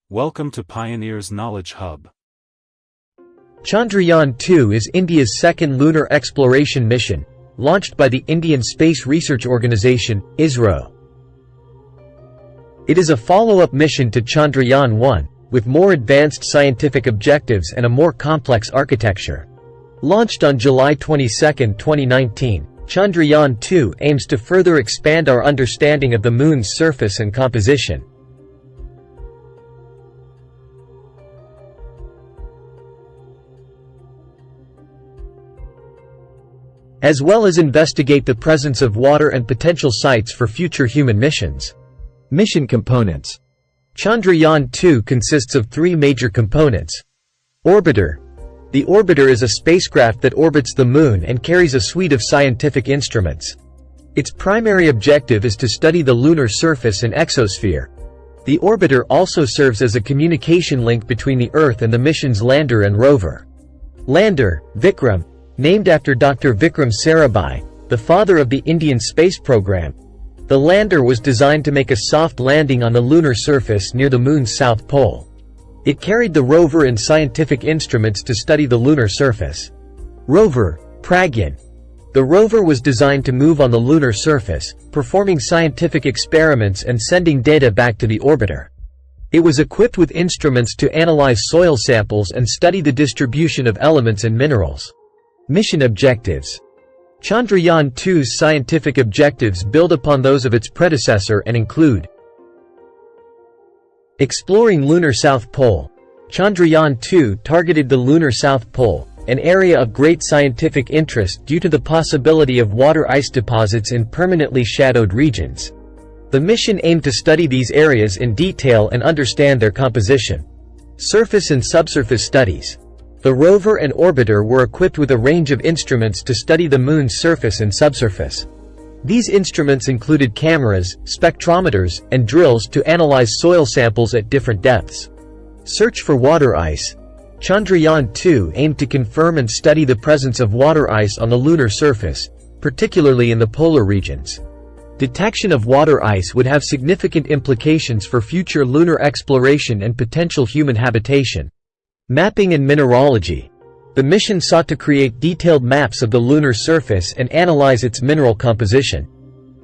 Welcome to Pioneer's Knowledge Hub. Chandrayaan-2 is India's second lunar exploration mission, launched by the Indian Space Research Organisation, ISRO. It is a follow-up mission to Chandrayaan-1, with more advanced scientific objectives and a more complex architecture. Launched on July 22, 2019, Chandrayaan-2 aims to further expand our understanding of the Moon's surface and composition. As well as investigate the presence of water and potential sites for future human missions. Mission components. Chandrayaan-2 consists of three major components. Orbiter. The orbiter is a spacecraft that orbits the Moon and carries a suite of scientific instruments. Its primary objective is to study the lunar surface and exosphere. The orbiter also serves as a communication link between the Earth and the mission's lander and rover. Lander, Vikram, named after Dr. Vikram Sarabhai, the father of the Indian space program. The lander was designed to make a soft landing on the lunar surface near the Moon's south pole. It carried the rover and scientific instruments to study the lunar surface. Rover, Pragyan. The rover was designed to move on the lunar surface, performing scientific experiments and sending data back to the orbiter. It was equipped with instruments to analyze soil samples and study the distribution of elements and minerals. Mission objectives. Chandrayaan-2's scientific objectives build upon those of its predecessor and include exploring lunar South Pole. Chandrayaan-2 targeted the lunar South Pole, an area of great scientific interest due to the possibility of water ice deposits in permanently shadowed regions. The mission aimed to study these areas in detail and understand their composition. Surface and subsurface studies. The rover and orbiter were equipped with a range of instruments to study the Moon's surface and subsurface. These instruments included cameras, spectrometers, and drills to analyze soil samples at different depths. Search for water ice. Chandrayaan-2 aimed to confirm and study the presence of water ice on the lunar surface, particularly in the polar regions. Detection of water ice would have significant implications for future lunar exploration and potential human habitation. Mapping and mineralogy. The mission sought to create detailed maps of the lunar surface and analyze its mineral composition.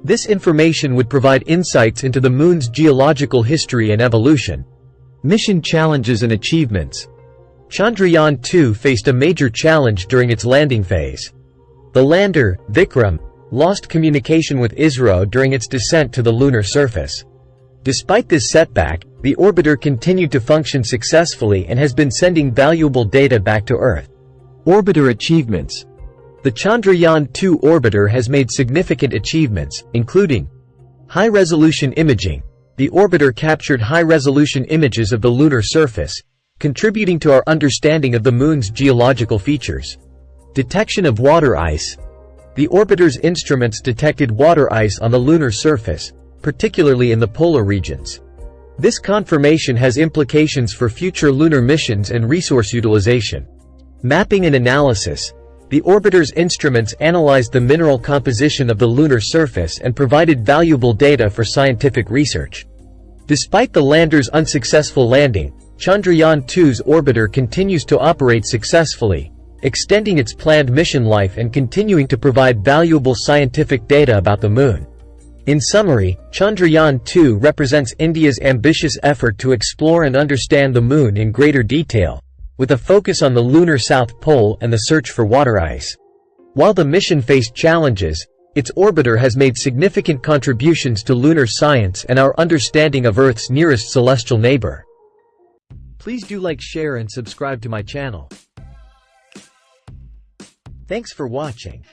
This information would provide insights into the Moon's geological history and evolution. Mission challenges and achievements. Chandrayaan-2 faced a major challenge during its landing phase. The lander, Vikram, lost communication with ISRO during its descent to the lunar surface. Despite this setback, the orbiter continued to function successfully and has been sending valuable data back to Earth. Orbiter achievements. The Chandrayaan-2 orbiter has made significant achievements, including high-resolution imaging. The orbiter captured high-resolution images of the lunar surface, contributing to our understanding of the Moon's geological features. Detection of water ice. The orbiter's instruments detected water ice on the lunar surface, particularly in the polar regions. This confirmation has implications for future lunar missions and resource utilization. Mapping and analysis. The orbiter's instruments analyzed the mineral composition of the lunar surface and provided valuable data for scientific research. Despite the lander's unsuccessful landing, Chandrayaan-2's orbiter continues to operate successfully, extending its planned mission life and continuing to provide valuable scientific data about the Moon. In summary, Chandrayaan-2 represents India's ambitious effort to explore and understand the Moon in greater detail, with a focus on the lunar South Pole and the search for water ice. While the mission faced challenges, its orbiter has made significant contributions to lunar science and our understanding of Earth's nearest celestial neighbor. Please do like, share, and subscribe to my channel. Thanks for watching.